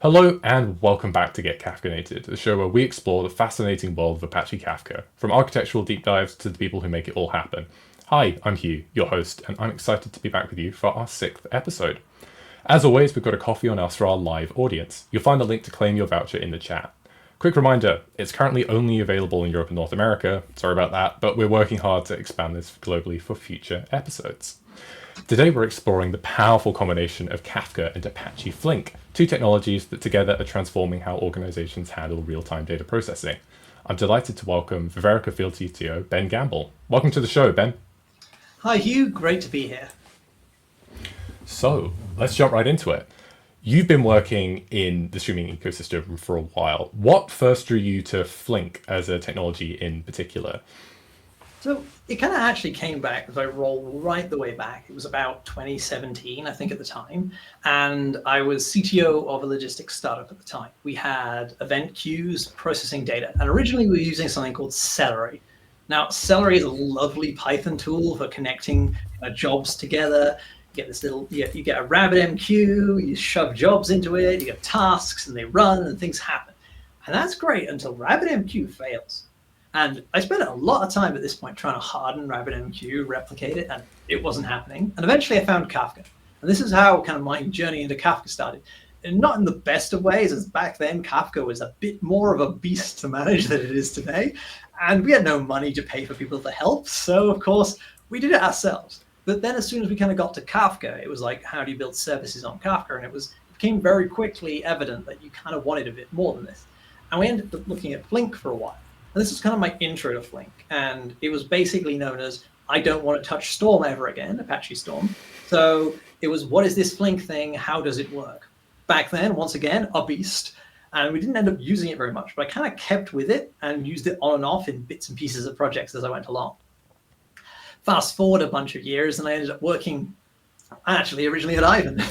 Hello and welcome back to Get Kafka-Nated, the show where we explore the fascinating world of Apache Kafka, from architectural deep dives to the people who make it all happen. Hi, I'm Hugh, your host, and I'm excited to be back with you for our 6th episode. As always, we've got a coffee on us for our live audience. You'll find the link to claim your voucher in the chat. Quick reminder, it's currently only available in Europe and North America, sorry about that, but we're working hard to expand this globally for future episodes. Today we're exploring the powerful combination of Kafka and Apache Flink, two technologies that together are transforming how organizations handle real-time data processing. I'm delighted to welcome Viverica Field CTO Ben Gamble. Welcome to the show, Ben. Hi Hugh, great to be here. So let's jump right into it. You've been working in the streaming ecosystem for a while. What first drew you to Flink as a technology in particular? So it kind of actually came back as I rolled right the way back. It was about 2017, I think, at the time. And I was CTO of a logistics startup at the time. We had event queues processing data. And originally we were using something called Celery. Now, Celery is a lovely Python tool for connecting jobs together. You get this little, you get a RabbitMQ, you shove jobs into it, you get tasks and they run and things happen. And that's great until RabbitMQ fails. And I spent a lot of time at this point trying to harden RabbitMQ, replicate it, and it wasn't happening. And eventually I found Kafka. And this is how kind of my journey into Kafka started. And not in the best of ways, as back then Kafka was a bit more of a beast to manage than it is today. And we had no money to pay for people to help. So of course, we did it ourselves. But then as soon as we kind of got to Kafka, it was like, how do you build services on Kafka? And it became very quickly evident that you kind of wanted a bit more than this. And we ended up looking at Flink for a while. And this was kind of my intro to Flink. And it was basically known as, I don't want to touch Storm ever again, Apache Storm. So it was, what is this Flink thing? How does it work? Back then, once again, a beast. And we didn't end up using it very much, but I kind of kept with it and used it on and off in bits and pieces of projects as I went along. Fast forward a bunch of years, and I ended up working actually originally at Ivan,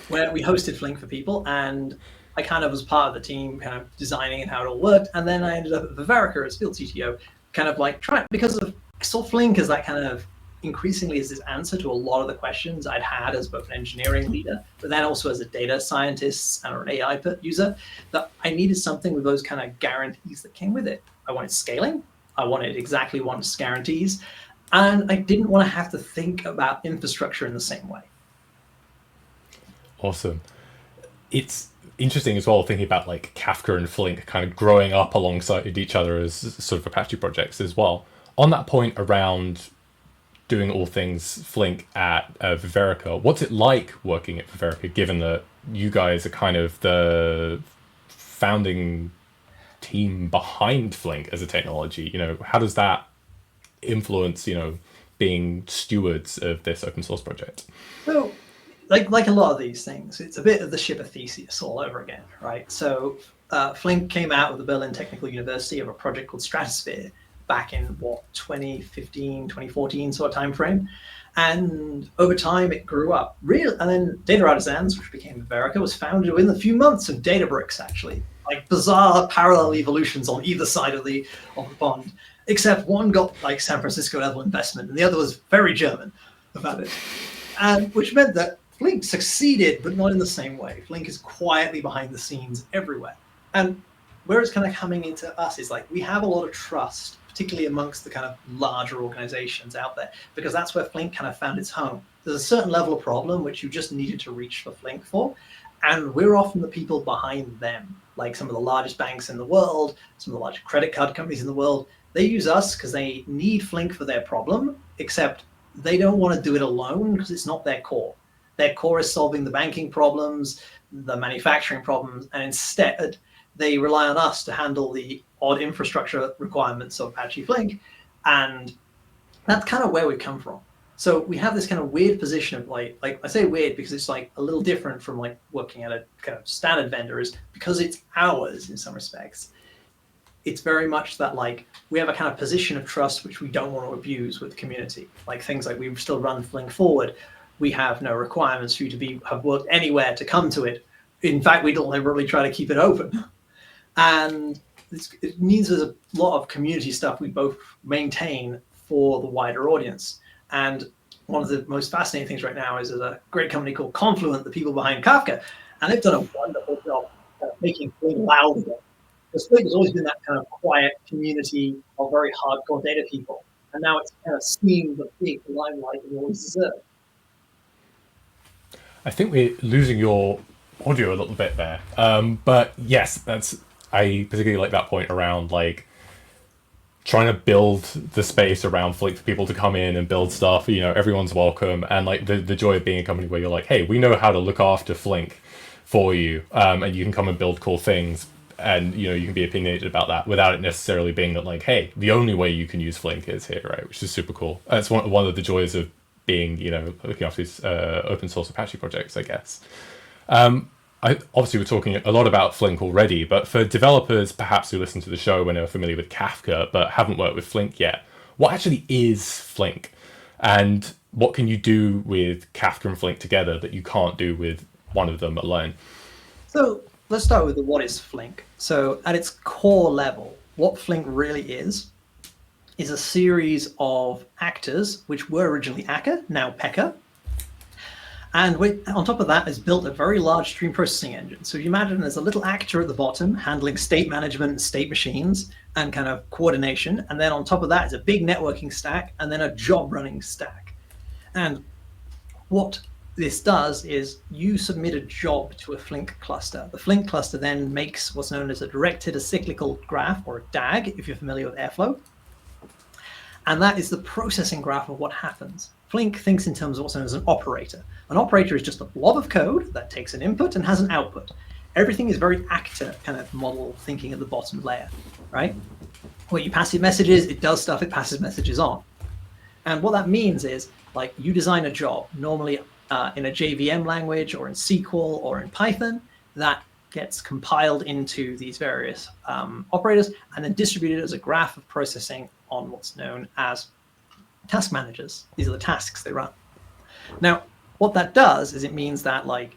where we hosted Flink for people. And I kind of was part of the team, kind of designing and how it all worked. And then I ended up at Viverica as field CTO, kind of like trying, because I saw Flink as that kind of increasingly as this answer to a lot of the questions I'd had as both an engineering leader, but then also as a data scientist or an AI user, that I needed something with those kind of guarantees that came with it. I wanted scaling. I wanted exactly one guarantees. And I didn't want to have to think about infrastructure in the same way. Awesome. It's interesting as well, thinking about like Kafka and Flink kind of growing up alongside each other as sort of Apache projects as well. On that point around doing all things Flink at Viverica, what's it like working at Viverica, given that you guys are kind of the founding team behind Flink as a technology? How does that influence, being stewards of this open source project? So, like a lot of these things, it's a bit of the ship of Theseus all over again, right? So Flink came out of the Berlin Technical University of a project called Stratosphere back in 2015, 2014 sort of time frame. And over time it grew up. And then Data Artisans, which became Viverica, was founded within a few months of Databricks, actually. Like bizarre parallel evolutions on either side of the pond, except one got like San Francisco level investment and the other was very German about it. And which meant that Flink succeeded, but not in the same way. Flink is quietly behind the scenes everywhere. And where it's kind of coming into us is like, we have a lot of trust, particularly amongst the kind of larger organizations out there, because that's where Flink kind of found its home. There's a certain level of problem which you just needed to reach for Flink for. And we're often the people behind them, like some of the largest banks in the world, some of the largest credit card companies in the world. They use us because they need Flink for their problem, except they don't want to do it alone because it's not their core. Their core is solving the banking problems, the manufacturing problems, and instead they rely on us to handle the odd infrastructure requirements of Apache Flink. And that's kind of where we come from. So we have this kind of weird position of like I say weird because it's like a little different from like working at a kind of standard vendor, is because it's ours in some respects. It's very much that like we have a kind of position of trust which we don't want to abuse with the community. Like things like we still run Flink forward. We have no requirements for you to have worked anywhere to come to it. In fact, we deliberately try to keep it open. And it means there's a lot of community stuff we both maintain for the wider audience. And one of the most fascinating things right now is there's a great company called Confluent, the people behind Kafka. And they've done a wonderful job making Flink loud again. Because Flink has always been that kind of quiet community of very hardcore data people. And now it's kind of seeing the big limelight it always deserved. I think we're losing your audio a little bit there. But yes, I particularly like that point around like trying to build the space around Flink for people to come in and build stuff. Everyone's welcome, and like the joy of being a company where you're like, hey, we know how to look after Flink for you, and you can come and build cool things, and you can be opinionated about that without it necessarily being that like, hey, the only way you can use Flink is here, right? Which is super cool. That's one of the joys of being looking after these open source Apache projects, I guess. Obviously, we're talking a lot about Flink already, but for developers perhaps who listen to the show when they're familiar with Kafka but haven't worked with Flink yet, what actually is Flink? And what can you do with Kafka and Flink together that you can't do with one of them alone? So let's start with the what is Flink. So at its core level, what Flink really is a series of actors, which were originally Akka, now Pekka. And on top of that is built a very large stream processing engine. So if you imagine there's a little actor at the bottom handling state management, state machines, and kind of coordination. And then on top of that is a big networking stack, and then a job running stack. And what this does is you submit a job to a Flink cluster. The Flink cluster then makes what's known as a directed acyclical graph, or a DAG, if you're familiar with Airflow. And that is the processing graph of what happens. Flink thinks in terms of what's known as an operator. An operator is just a blob of code that takes an input and has an output. Everything is very actor kind of model thinking at the bottom layer, right? Where you pass it messages, it does stuff, it passes messages on. And what that means is, like, you design a job, normally in a JVM language or in SQL or in Python, that gets compiled into these various operators and then distributed as a graph of processing on what's known as task managers. These are the tasks they run. Now, what that does is it means that like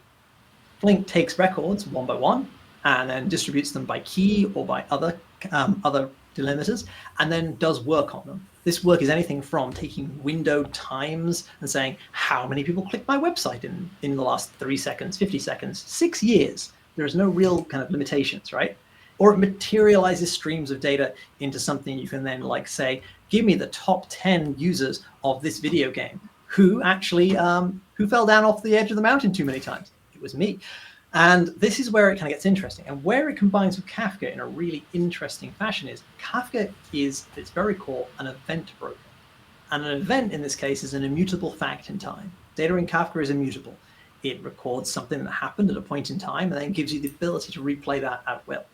Flink takes records one by one and then distributes them by key or by other delimiters, and then does work on them. This work is anything from taking window times and saying how many people clicked my website in the last 3 seconds, 50 seconds, 6 years. There's no real kind of limitations, right? Or it materializes streams of data into something you can then like say, give me the top 10 users of this video game who actually who fell down off the edge of the mountain too many times. It was me. And this is where it kind of gets interesting. And where it combines with Kafka in a really interesting fashion is Kafka is, at its very core, an event broker. And an event in this case is an immutable fact in time. Data in Kafka is immutable. It records something that happened at a point in time and then gives you the ability to replay that at will.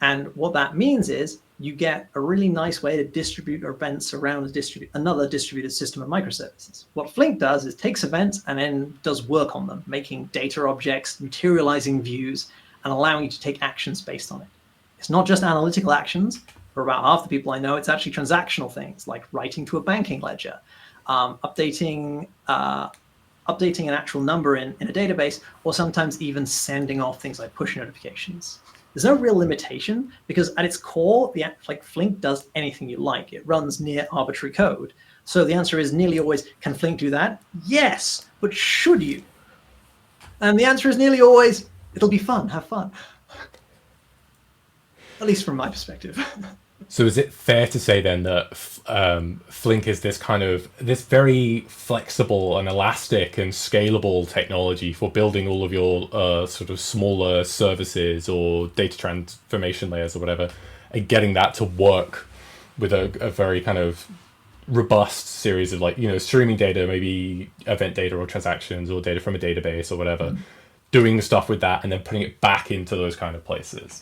And what that means is you get a really nice way to distribute events around another distributed system of microservices. What Flink does is takes events and then does work on them, making data objects, materializing views, and allowing you to take actions based on it. It's not just analytical actions. For about half the people I know, it's actually transactional things like writing to a banking ledger, updating an actual number in a database, or sometimes even sending off things like push notifications. There's no real limitation because at its core, like Flink does anything you like. It runs near arbitrary code. So the answer is nearly always, can Flink do that? Yes, but should you? And the answer is nearly always, it'll be fun, have fun. At least from my perspective. So is it fair to say then that Flink is this very flexible and elastic and scalable technology for building all of your sort of smaller services or data transformation layers or whatever, and getting that to work with a very kind of robust series of streaming data, maybe event data or transactions or data from a database or whatever, doing stuff with that and then putting it back into those kind of places?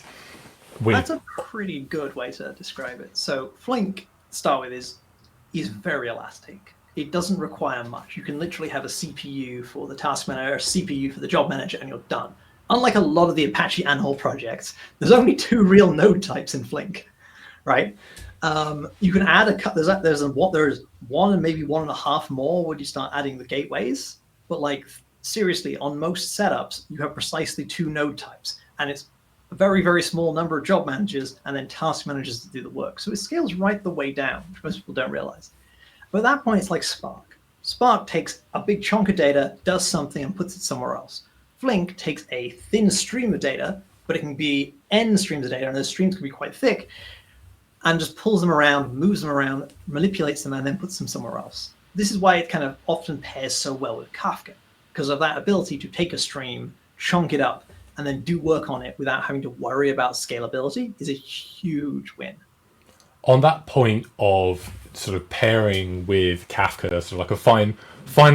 That's a pretty good way to describe it. So Flink, to start with, is very elastic. It doesn't require much. You can literally have a CPU for the task manager, a CPU for the job manager, and you're done. Unlike a lot of the Apache Anhole projects, there's only 2 real node types in Flink, right? You can add there's 1 and maybe 1.5 more when you start adding the gateways. But like seriously, on most setups, you have precisely 2 node types, and it's a very, very small number of job managers and then task managers to do the work. So it scales right the way down, which most people don't realize. But at that point, it's like Spark. Spark takes a big chunk of data, does something, and puts it somewhere else. Flink takes a thin stream of data, but it can be n streams of data, and those streams can be quite thick, and just pulls them around, moves them around, manipulates them, and then puts them somewhere else. This is why it kind of often pairs so well with Kafka, because of that ability to take a stream, chunk it up, and then do work on it without having to worry about scalability is a huge win. On that point of sort of pairing with Kafka, sort of like a fine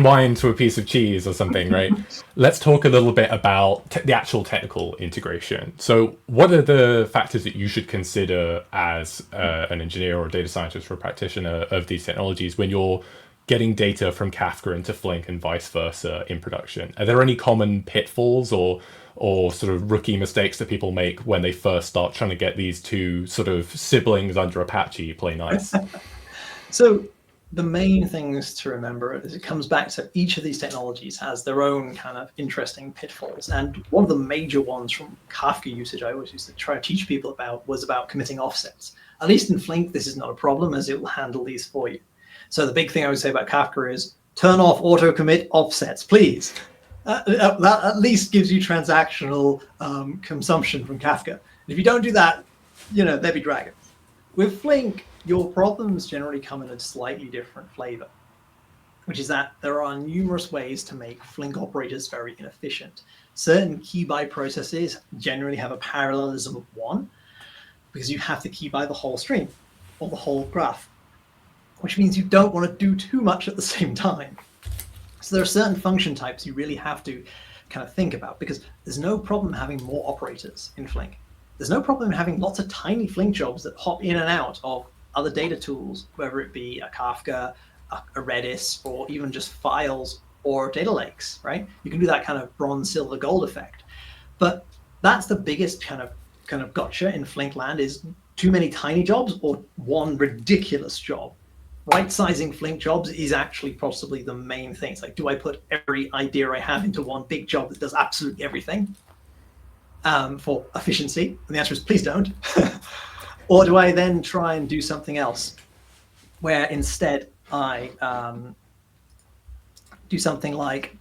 wine to a piece of cheese or something, right? Let's talk a little bit about the actual technical integration. So what are the factors that you should consider as an engineer or a data scientist or a practitioner of these technologies when you're getting data from Kafka into Flink and vice versa in production? Are there any common pitfalls or sort of rookie mistakes that people make when they first start trying to get these two sort of siblings under Apache play nice? So the main things to remember is it comes back to each of these technologies has their own kind of interesting pitfalls. And one of the major ones from Kafka usage I always used to try to teach people about was about committing offsets. At least in Flink, this is not a problem as it will handle these for you. So the big thing I would say about Kafka is turn off auto commit offsets, please. That at least gives you transactional consumption from Kafka. And if you don't do that, there be dragons. With Flink, your problems generally come in a slightly different flavor, which is that there are numerous ways to make Flink operators very inefficient. Certain key by processes generally have a parallelism of 1 because you have to key by the whole stream or the whole graph, which means you don't want to do too much at the same time. So there are certain function types you really have to kind of think about because there's no problem having more operators in Flink. There's no problem having lots of tiny Flink jobs that hop in and out of other data tools, whether it be a Kafka, a Redis, or even just files or data lakes, right? You can do that kind of bronze, silver, gold effect. But that's the biggest kind of gotcha in Flink land is too many tiny jobs or one ridiculous job. Right-sizing Flink jobs is actually possibly the main thing. It's like, do I put every idea I have into one big job that does absolutely everything for efficiency? And the answer is please don't. Or do I then try and do something else where instead I do something like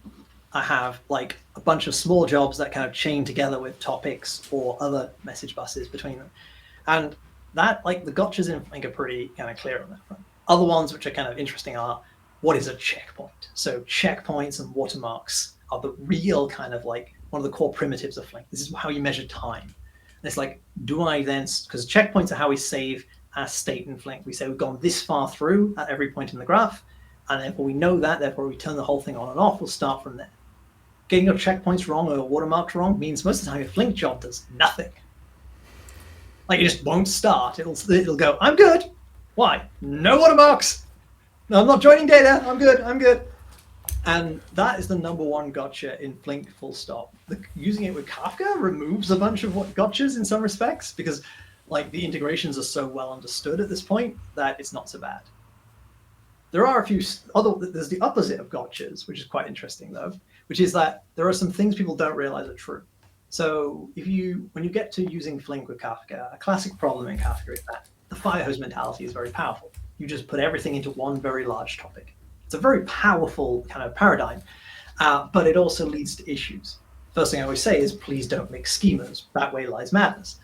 I have like a bunch of small jobs that kind of chain together with topics or other message buses between them. And that, like the gotchas in Flink are pretty kind of clear on that front. Other ones which are kind of interesting are, what is a checkpoint? So checkpoints and watermarks are the real kind of like one of the core primitives of Flink. This is how you measure time. And it's like, do I then, because checkpoints are how we save our state in Flink. We say we've gone this far through at every point in the graph, and therefore we know that, therefore we turn the whole thing on and off, we'll start from there. Getting your checkpoints wrong or watermarks wrong means most of the time your Flink job does nothing. Like it just won't start. It'll go, I'm good. Why? No watermarks. No, I'm not joining data. I'm good. And that is the number one gotcha in Flink, full stop. Using it with Kafka removes a bunch of gotchas in some respects because like the integrations are so well understood at this point that it's not so bad. There are a few there's the opposite of gotchas, which is quite interesting though, which is that there are some things people don't realize are true. So when you get to using Flink with Kafka, a classic problem in Kafka is that the fire hose mentality is very powerful. You just put everything into one very large topic. It's a very powerful kind of paradigm, but it also leads to issues. First thing I always say is please don't mix schemas. That way lies madness.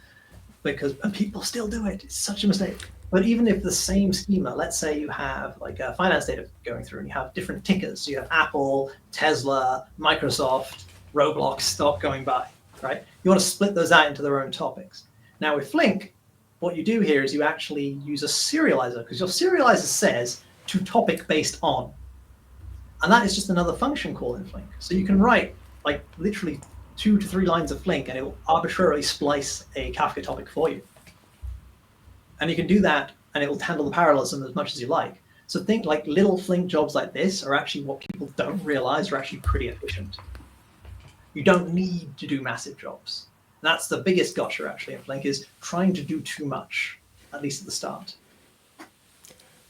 And people still do it. It's such a mistake. But even if the same schema, let's say you have like a finance data going through and you have different tickers. So you have Apple, Tesla, Microsoft, Roblox stock going by, right? You want to split those out into their own topics. Now with Flink, what you do here is you actually use a serializer because your serializer says to topic based on. And that is just another function call in Flink. So you can write like literally 2 to 3 lines of Flink and it will arbitrarily splice a Kafka topic for you. And you can do that and it will handle the parallelism as much as you like. So think like little Flink jobs like this are actually what people don't realize are actually pretty efficient. You don't need to do massive jobs. That's the biggest gotcha actually in Flink is trying to do too much, at least at the start.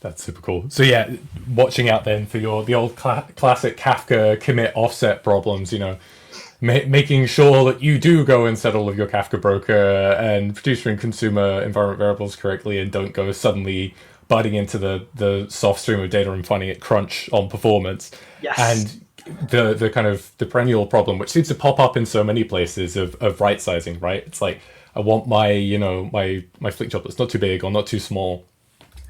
That's super cool. So yeah, watching out then for the old classic Kafka commit offset problems, making sure that you do go and set all of your Kafka broker and producer and consumer environment variables correctly and don't go suddenly butting into the soft stream of data and finding it crunch on performance. Yes. And the kind of the perennial problem, which seems to pop up in so many places of right sizing, right? It's like I want my my Flink job that's not too big or not too small,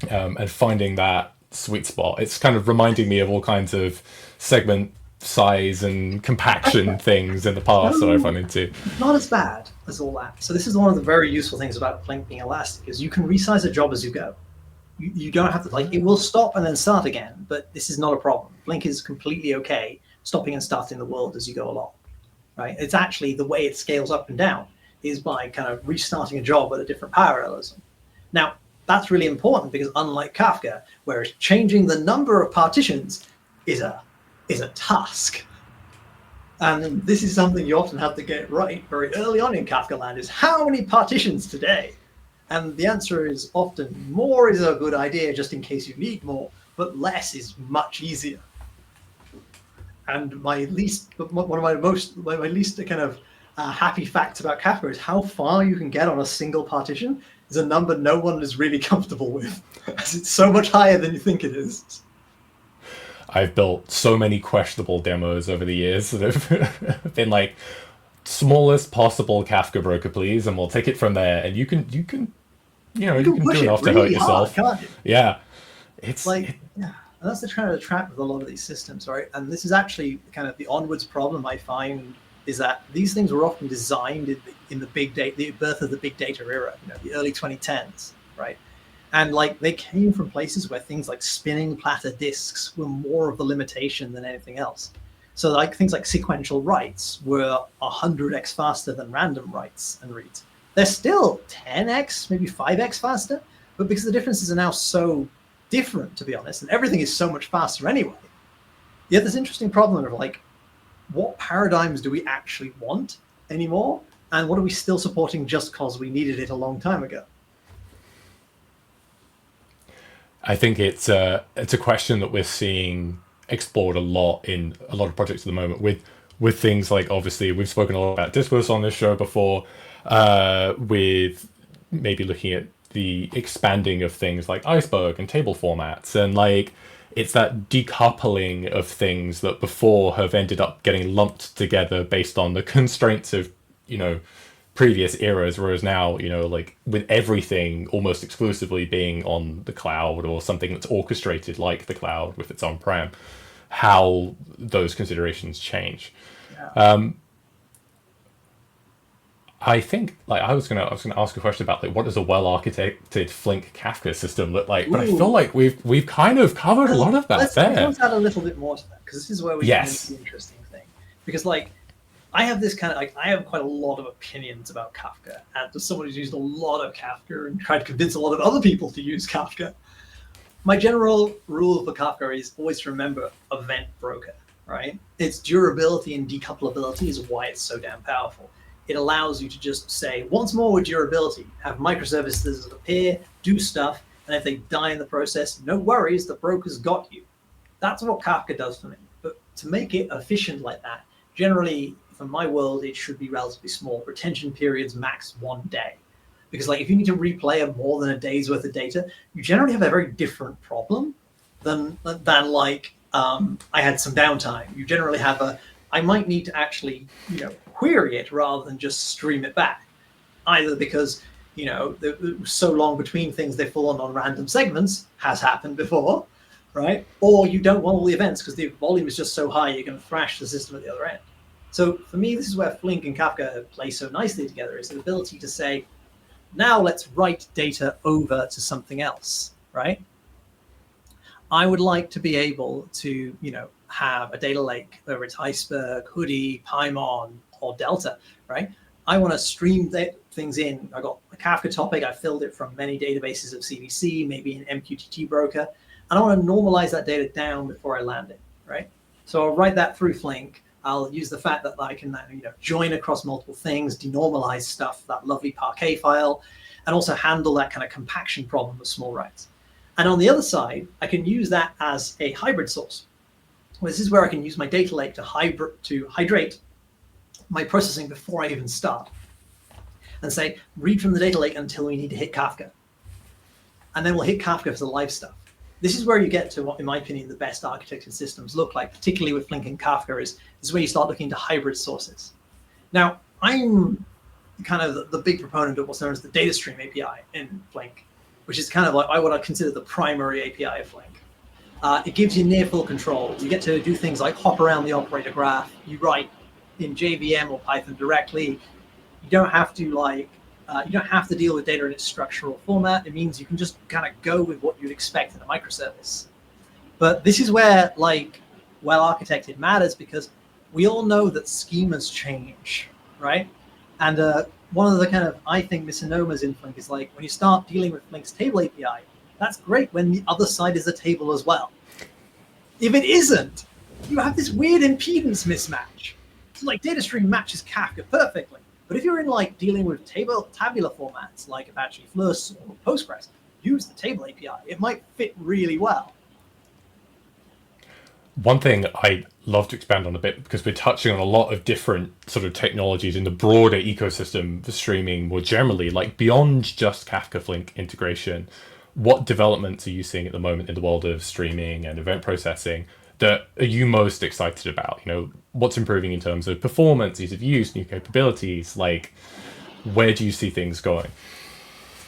and finding that sweet spot. It's kind of reminding me of all kinds of segment size and compaction things in the past that I've run No, into. not as bad as all that. So this is one of the very useful things about Flink being elastic is you can resize a job as you go. You don't have to, like, it will stop and then start again, but this is not a problem. Flink is completely okay stopping and starting the world as you go along, right? It's actually the way it scales up and down is by kind of restarting a job at a different parallelism. Now, that's really important because unlike Kafka, whereas changing the number of partitions is a task. And this is something you often have to get right very early on in Kafka land is how many partitions today? And the answer is often more is a good idea just in case you need more, but less is much easier. And one of my least kind of happy facts about Kafka is how far you can get on a single partition is a number no one is really comfortable with, as it's so much higher than you think it is. I've built so many questionable demos over the years that have been like smallest possible Kafka broker, please, and we'll take it from there. And you can You you can can do push it enough to hurt really hard, yourself. can't you? Yeah, it's Like, yeah, and that's the kind of the trap with a lot of these systems, right? And this is actually kind of the onwards problem I find is that these things were often designed in the big data, the birth of the big data era, the early 2010s, right? And like they came from places where things like spinning platter disks were more of the limitation than anything else. So like things like sequential writes were 100x faster than random writes and reads. They're still 10x, maybe 5x faster, but because the differences are now so different, to be honest, and everything is so much faster anyway, you have this interesting problem of like, what paradigms do we actually want anymore? And what are we still supporting just because we needed it a long time ago? I think it's a question that we're seeing explored a lot in a lot of projects at the moment with things like obviously we've spoken a lot about discourse on this show before, with maybe looking at the expanding of things like iceberg and table formats and like it's that decoupling of things that before have ended up getting lumped together based on the constraints of previous eras, whereas now, like with everything almost exclusively being on the cloud or something that's orchestrated like the cloud with its on-prem, how those considerations change. Yeah. I think like I was gonna ask a question about like what does a well architected Flink Kafka system look like, but I feel Ooh, like we've kind of covered a lot of that let's there. add a little bit more to that because this is where we get into Yes. the interesting thing. Because like I have this kind of like I have quite a lot of opinions about Kafka, and as someone who's used a lot of Kafka and tried to convince a lot of other people to use Kafka, my general rule for Kafka is always to remember event broker, right? Its durability and decoupleability is why it's so damn powerful. It allows you to just say, once more with durability, have microservices appear, do stuff, and if they die in the process, no worries, the broker's got you. That's what Kafka does for me. But to make it efficient like that, generally, for my world, it should be relatively small. Retention periods max 1 day. Because like if you need to replay more than a day's worth of data, you generally have a very different problem than like I had some downtime. You generally have I might need to actually query it rather than just stream it back, either because it was so long between things they've fallen on random segments has happened before, right? Or you don't want all the events because the volume is just so high you're going to thrash the system at the other end. So for me, this is where Flink and Kafka play so nicely together, is the ability to say, now let's write data over to something else, right? I would like to be able to, have a data lake, whether it's Iceberg, Hoodie, Pymon, or Delta, right? I want to stream things in. I got a Kafka topic. I filled it from many databases of CVC, maybe an MQTT broker, and I want to normalize that data down before I land it, right? So I'll write that through Flink. I'll use the fact that I can join across multiple things, denormalize stuff, that lovely Parquet file, and also handle that kind of compaction problem with small writes. And on the other side, I can use that as a hybrid source. Well, this is where I can use my data lake to hydrate my processing before I even start. And say, read from the data lake until we need to hit Kafka. And then we'll hit Kafka for the live stuff. this is where you get to what, in my opinion, the best architected systems look like, particularly with Flink and Kafka, is where you start looking into hybrid sources. Now, I'm kind of the big proponent of what's known as the data stream API in Flink, which is kind of like what I consider the primary API of Flink. It gives you near full control. You get to do things like hop around the operator graph. You write in JVM or Python directly. You don't have to deal with data in its structural format. It means you can just kind of go with what you'd expect in a microservice. But this is where well-architected matters, because we all know that schemas change, right? And one of the kind of, I think, misnomers in Flink is like when you start dealing with Flink's table API, that's great when the other side is a table as well. If it isn't, you have this weird impedance mismatch. So like data stream matches Kafka perfectly. But if you're in like dealing with tabular formats like Apache Flux or Postgres, use the table API. It might fit really well. One thing I'd love to expand on a bit, because we're touching on a lot of different sort of technologies in the broader ecosystem for streaming more generally, like beyond just Kafka Flink integration, what developments are you seeing at the moment in the world of streaming and event processing that are you most excited about? You know, what's improving in terms of performance, ease of use, new capabilities? Like, where do you see things going?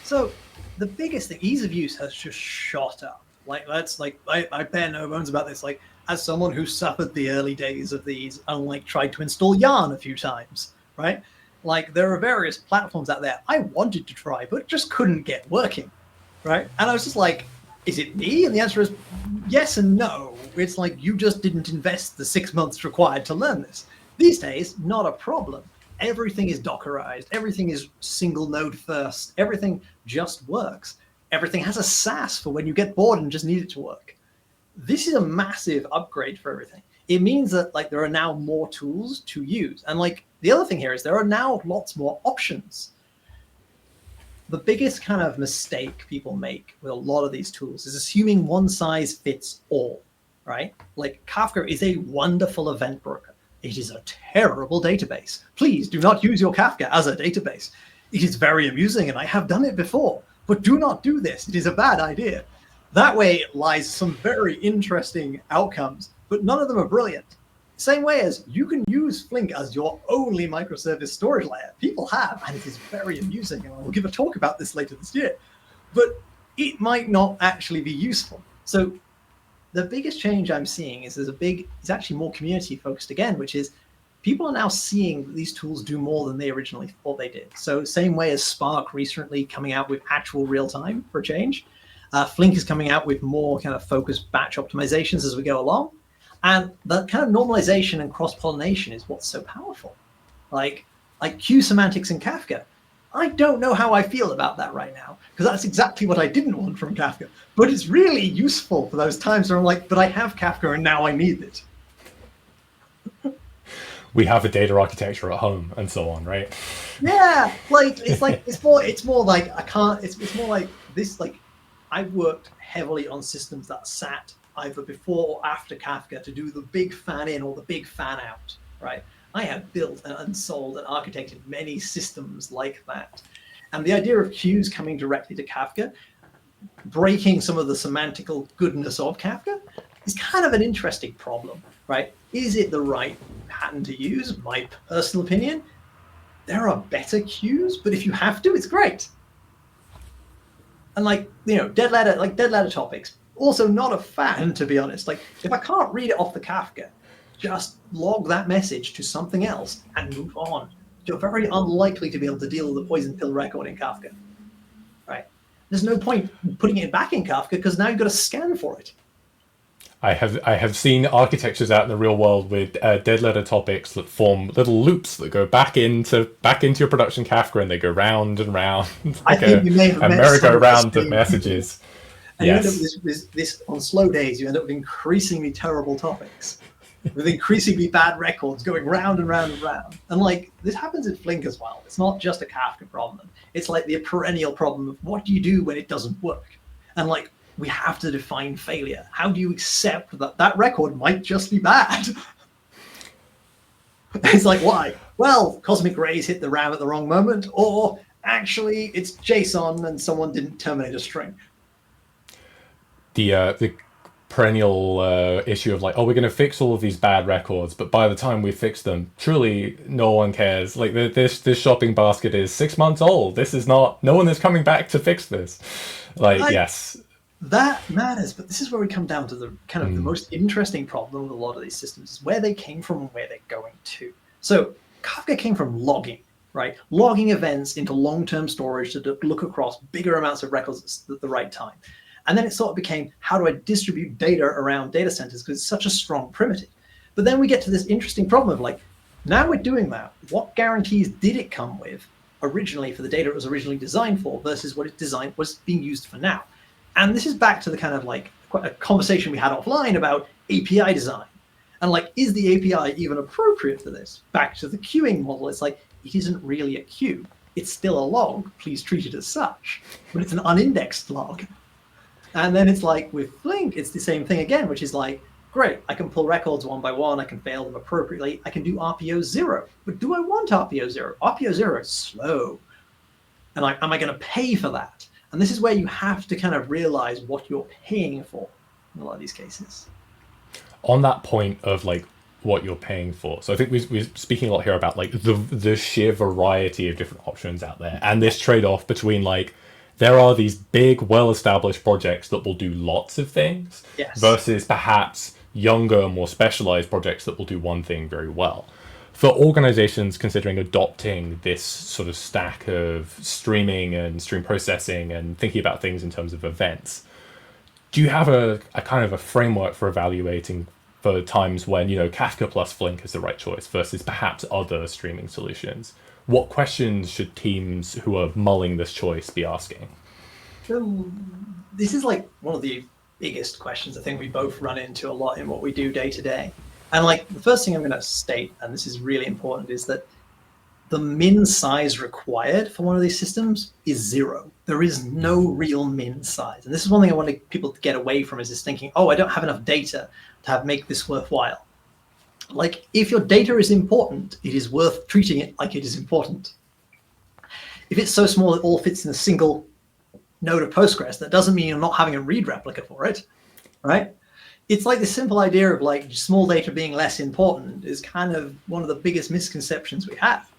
So the biggest thing, ease of use has just shot up. Like that's like I bear no bones about this. Like as someone who suffered the early days of these and like tried to install Yarn a few times, right? Like there are various platforms out there I wanted to try but just couldn't get working, right? And I was just like, is it me? And the answer is yes and no. It's like you just didn't invest the 6 months required to learn this. These days, not a problem. Everything is Dockerized. Everything is single node first. Everything just works. Everything has a SaaS for when you get bored and just need it to work. This is a massive upgrade for everything. It means that like there are now more tools to use. And like the other thing here is there are now lots more options. The biggest kind of mistake people make with a lot of these tools is assuming one size fits all, right? Like Kafka is a wonderful event broker. It is a terrible database. Please do not use your Kafka as a database. It is very amusing and I have done it before, but do not do this. It is a bad idea. That way lies some very interesting outcomes, but none of them are brilliant. Same way as you can use Flink as your only microservice storage layer. People have, and it is very amusing, and I will give a talk about this later this year, but it might not actually be useful. So the biggest change I'm seeing is it's actually more community focused again, which is people are now seeing that these tools do more than they originally thought they did. So same way as Spark recently coming out with actual real time for a change, Flink is coming out with more kind of focused batch optimizations as we go along. And that kind of normalization and cross-pollination is what's so powerful. Like queue semantics in Kafka. I don't know how I feel about that right now, because that's exactly what I didn't want from Kafka. But it's really useful for those times where I'm like, but I have Kafka and now I need it. We have a data architecture at home and so on, right? Yeah, it's more like I can't. It's more like this. Like I've worked heavily on systems that sat either before or after Kafka to do the big fan in or the big fan out, right? I have built and sold and architected many systems like that. And the idea of queues coming directly to Kafka, breaking some of the semantical goodness of Kafka, is kind of an interesting problem, right? Is it the right pattern to use? My personal opinion, there are better queues, but if you have to, it's great. And dead letter topics, also not a fan, to be honest. Like if I can't read it off the Kafka, just log that message to something else and move on. You're very unlikely to be able to deal with the poison pill record in Kafka, right? There's no point putting it back in Kafka because now you've got to scan for it. I have seen architectures out in the real world with dead letter topics that form little loops that go back into your production Kafka, and they go round and round like a merry-go-round of messages. And you end up with this on slow days. You end up with increasingly terrible topics, with increasingly bad records going round and round and round. And like this happens in Flink as well. It's not just a Kafka problem. It's like the perennial problem of what do you do when it doesn't work? And like we have to define failure. How do you accept that that record might just be bad? It's like, why? Well, cosmic rays hit the RAM at the wrong moment, or actually it's JSON and someone didn't terminate a string. The perennial issue of like, oh, we're going to fix all of these bad records, but by the time we fix them, truly no one cares. Like this shopping basket is 6 months old. This is not. No one is coming back to fix this. Like, Like, yes. that matters, but this is where we come down to the kind of the most interesting problem with a lot of these systems is where they came from and where they're going to. So Kafka came from logging, right? Logging events into long-term storage to look across bigger amounts of records at the right time. And then it sort of became, how do I distribute data around data centers? Because it's such a strong primitive. But then we get to this interesting problem of like, now we're doing that. What guarantees did it come with originally for the data it was originally designed for versus what it designed was being used for now? And this is back to the kind of like a conversation we had offline about API design. And like, is the API even appropriate for this? Back to the queuing model, it's like, it isn't really a queue. It's still a log. Please treat it as such. But it's an unindexed log. And then it's like with Flink, it's the same thing again, which is like, great, I can pull records one by one. I can fail them appropriately. I can do RPO 0. But do I want RPO 0? RPO 0 is slow. And like, am I going to pay for that? And this is where you have to kind of realize what you're paying for in a lot of these cases. On that point of like what you're paying for, so I think we're speaking a lot here about like the sheer variety of different options out there, and this trade-off between like there are these big, well-established projects that will do lots of things, Yes. versus perhaps younger, more specialized projects that will do one thing very well. For organizations considering adopting this sort of stack of streaming and stream processing and thinking about things in terms of events, do you have a kind of a framework for evaluating for times when, Kafka plus Flink is the right choice versus perhaps other streaming solutions? What questions should teams who are mulling this choice be asking? So this is like one of the biggest questions I think we both run into a lot in what we do day to day. And like the first thing I'm going to state, and this is really important, is that the min size required for one of these systems is 0. There is no real min size. And this is one thing I want people to get away from, is this thinking, oh, I don't have enough data to make this worthwhile. Like, if your data is important, it is worth treating it like it is important. If it's so small it all fits in a single node of Postgres, that doesn't mean you're not having a read replica for it, right? It's like the simple idea of like small data being less important is kind of one of the biggest misconceptions we have.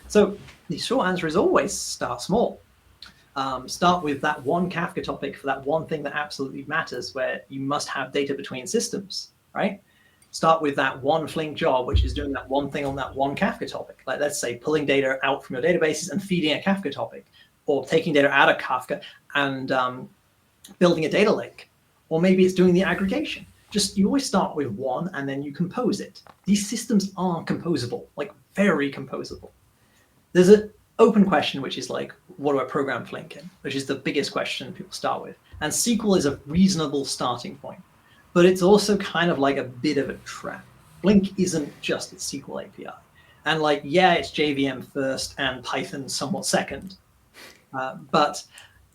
So the short answer is always start small. Start with that one Kafka topic for that one thing that absolutely matters, where you must have data between systems, right? Start with that one Flink job, which is doing that one thing on that one Kafka topic. Like, let's say pulling data out from your databases and feeding a Kafka topic, or taking data out of Kafka and building a data lake. Or maybe it's doing the aggregation. Just, you always start with one and then you compose it. These systems are composable, like very composable. There's an open question, which is like, what do I program Flink in? Which is the biggest question people start with. And SQL is a reasonable starting point, but it's also kind of like a bit of a trap. Flink isn't just its SQL API. And like, yeah, it's JVM first and Python somewhat second. But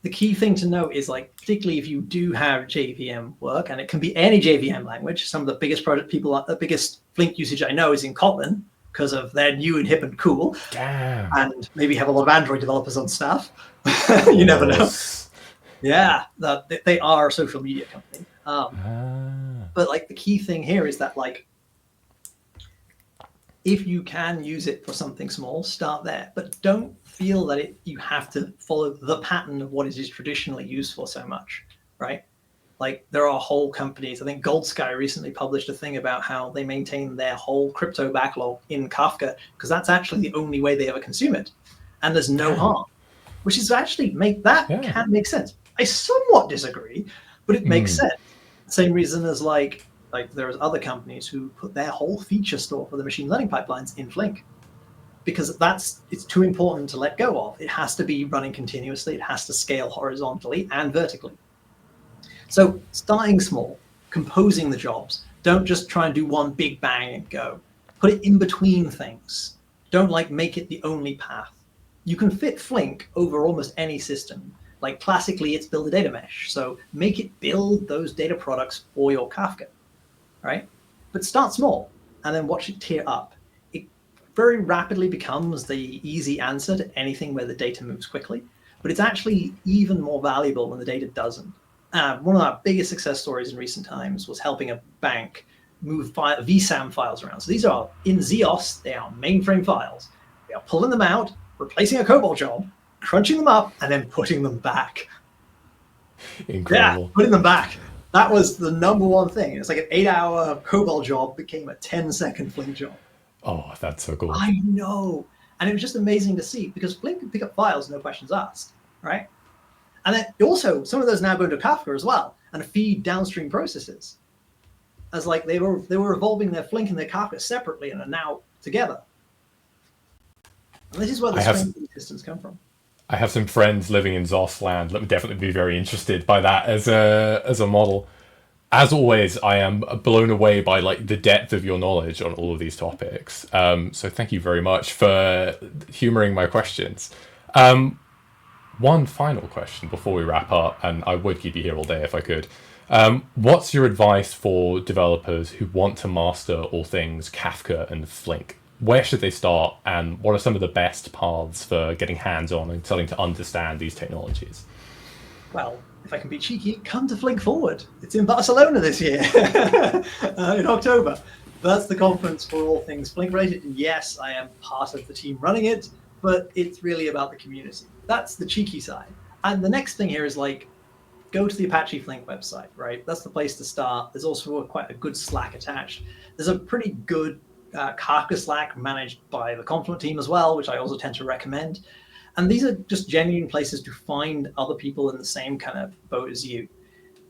the key thing to note is, like, particularly if you do have JVM work, and it can be any JVM language. Some of the biggest the biggest Flink usage I know is in Kotlin, because of they're new and hip and cool. Damn. And maybe have a lot of Android developers on staff. You never know. Yeah, they are a social media company. But like the key thing here is that, like, if you can use it for something small, start there. But don't feel that you have to follow the pattern of what it is traditionally used for so much, right? Like, there are whole companies. I think Gold Sky recently published a thing about how they maintain their whole crypto backlog in Kafka, because that's actually the only way they ever consume it. And there's no harm, which is actually can make sense. I somewhat disagree, but it makes sense. Same reason as like there's other companies who put their whole feature store for the machine learning pipelines in Flink, because it's too important to let go of. It has to be running continuously. It has to scale horizontally and vertically. So starting small, composing the jobs. Don't just try and do one big bang and go. Put it in between things. Don't like make it the only path. You can fit Flink over almost any system. Like, classically, it's build a data mesh. So make it build those data products for your Kafka, right? But start small and then watch it tier up. It very rapidly becomes the easy answer to anything where the data moves quickly, but it's actually even more valuable when the data doesn't. One of our biggest success stories in recent times was helping a bank move vSAM files around. So these are in ZOS, they are mainframe files. We are pulling them out, replacing a COBOL job, crunching them up, and then putting them back. Incredible. Yeah, putting them back. That was the number one thing. It's like an 8-hour COBOL job became a 10-second Flink job. Oh, that's so cool. I know. And it was just amazing to see because Flink can pick up files, no questions asked, right? And then also, some of those now go into Kafka as well and feed downstream processes. As like they were evolving their Flink and their Kafka separately and are now together. And this is where the strength of these systems come from. I have some friends living in ZOS land that would definitely be very interested by that as a model. As always, I am blown away by like the depth of your knowledge on all of these topics. So thank you very much for humoring my questions. One final question before we wrap up, and I would keep you here all day if I could. What's your advice for developers who want to master all things Kafka and Flink? Where should they start, and what are some of the best paths for getting hands-on and starting to understand these technologies? Well, if I can be cheeky, come to Flink Forward. It's in Barcelona this year, in October. That's the conference for all things Flink related. And yes, I am part of the team running it, but it's really about the community. That's the cheeky side. And the next thing here is like, go to the Apache Flink website, right? That's the place to start. There's also quite a good Slack attached. There's a pretty good Kafka Slack managed by the Confluent team as well, which I also tend to recommend. And these are just genuine places to find other people in the same kind of boat as you.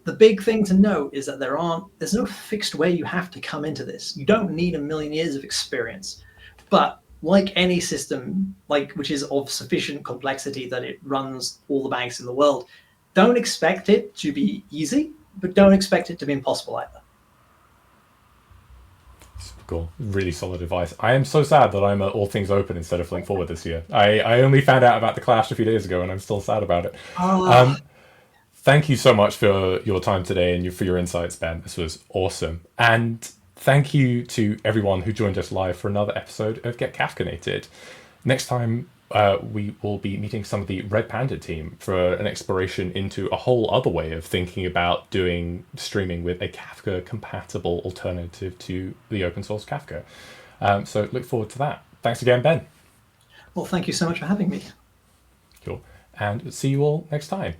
The big thing to note is that there's no fixed way you have to come into this. You don't need a million years of experience. But like any system, which is of sufficient complexity that it runs all the banks in the world, don't expect it to be easy, but don't expect it to be impossible either. Cool. Really solid advice. I am so sad that I'm at All Things Open instead of Flink Forward this year. I only found out about the clash a few days ago, and I'm still sad about it. Thank you so much for your time today and for your insights, Ben. This was awesome. And thank you to everyone who joined us live for another episode of Get Kafka-Nated. Next time, we will be meeting some of the Red Panda team for an exploration into a whole other way of thinking about doing streaming with a Kafka-compatible alternative to the open source Kafka. So look forward to that. Thanks again, Ben. Well, thank you so much for having me. Cool. And see you all next time.